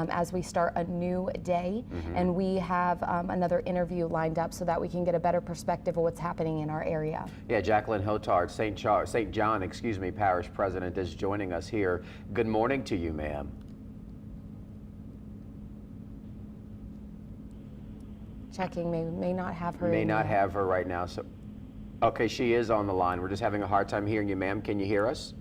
as we start a new day, and we have another interview lined up so that we can get a better perspective of what's happening in our area. Yeah, Jaclyn Hotard, St. John, Parish President, is joining us here. Good morning to you, ma'am. Checking, may not have her. May not have her right now. So, okay, she is on the line. We're just having a hard time hearing you, ma'am. Can you hear us?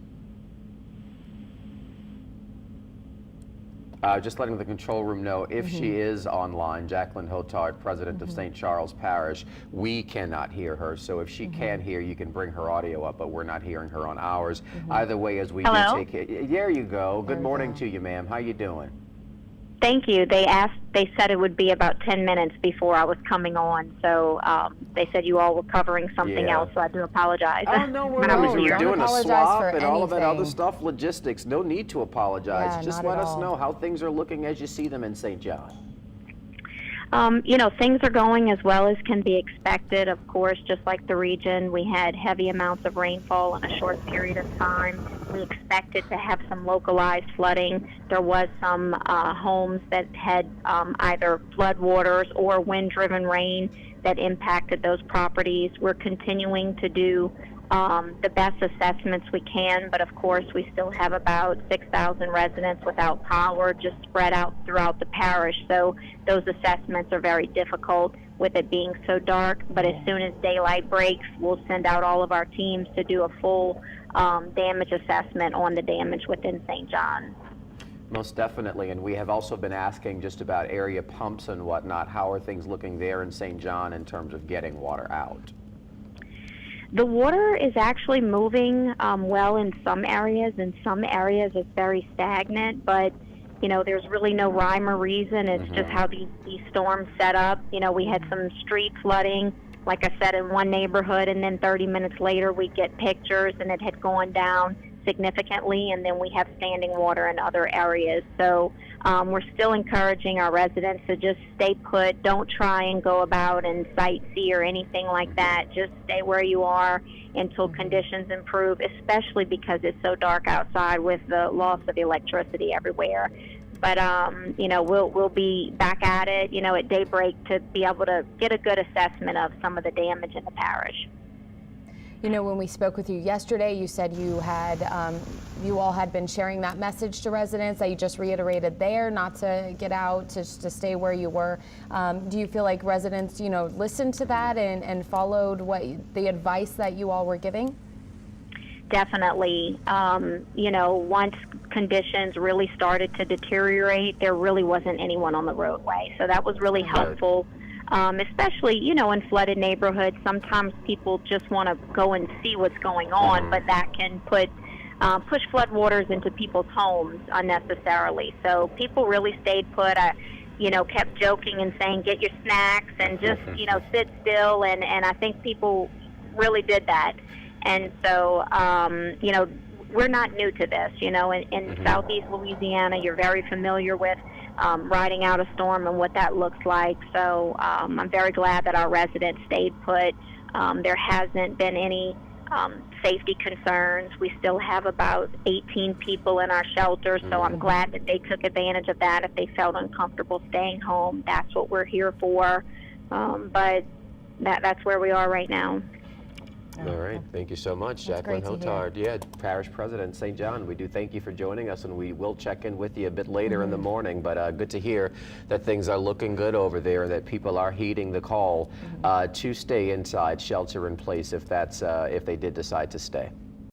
Just letting the control room know if she is online, Jaclyn Hotard, President of St. Charles Parish, we cannot hear her. So if she can hear, you can bring her audio up, but we're not hearing her on ours. Either way, as we do take it. There you go. Good morning to you, ma'am. How you doing? Thank you. They said it would be about 10 minutes before I was coming on, so they said you all were covering something else, so I do apologize. Oh, no worries. We were doing a swap and all of that other stuff, logistics. No need to apologize. Yeah, just let us know how things are looking as you see them in St. John. You know, things are going as well as can be expected. Of course, just like the region, we had heavy amounts of rainfall in a short period of time. We expected to have some localized flooding. There was some homes that had either floodwaters or wind-driven rain that impacted those properties. We're continuing to do the best assessments we can, but of course we still have about 6,000 residents without power just spread out throughout the parish, so those assessments are very difficult with it being so dark. But as soon as daylight breaks, we'll send out all of our teams to do a full damage assessment on the damage within St. John. Most definitely, and we have also been asking just about area pumps and whatnot. How are things looking there in St. John in terms of getting water out? The water is actually moving well in some areas. In some areas it's very stagnant, but you know, there's really no rhyme or reason. It's just how these storms set up. You know, we had some street flooding, like I said, in one neighborhood, and then 30 minutes later we get pictures and it had gone down significantly, and then we have standing water in other areas. So we're still encouraging our residents to just stay put. Don't try and go about and sightsee or anything like that. Just stay where you are until conditions improve, especially because it's so dark outside with the loss of electricity everywhere. But you know, we'll be back at it, you know, at daybreak to be able to get a good assessment of some of the damage in the parish. You know, when we spoke with you yesterday, you said you had, you all had been sharing that message to residents that you just reiterated there, not to get out, to stay where you were. Do you feel like residents, you know, listened to that and followed the advice that you all were giving? Definitely. You know, once conditions really started to deteriorate, there really wasn't anyone on the roadway. So that was really helpful. Especially, you know, in flooded neighborhoods, sometimes people just want to go and see what's going on, but that can push floodwaters into people's homes unnecessarily. So people really stayed put. I, you know, kept joking and saying, get your snacks and just, you know, sit still. And I think people really did that. And so, you know, we're not new to this. You know, in southeast Louisiana, you're very familiar with riding out a storm and what that looks like. So I'm very glad that our residents stayed put. There hasn't been any safety concerns. We still have about 18 people in our shelter, so I'm glad that they took advantage of that. If they felt uncomfortable staying home, that's what we're here for. But that's where we are right now. All right, thank you so much, Jaclyn Hotard. Yeah, Parish President St. John, we do thank you for joining us, and we will check in with you a bit later in the morning, but good to hear that things are looking good over there, that people are heeding the call to stay inside, shelter in place if they did decide to stay.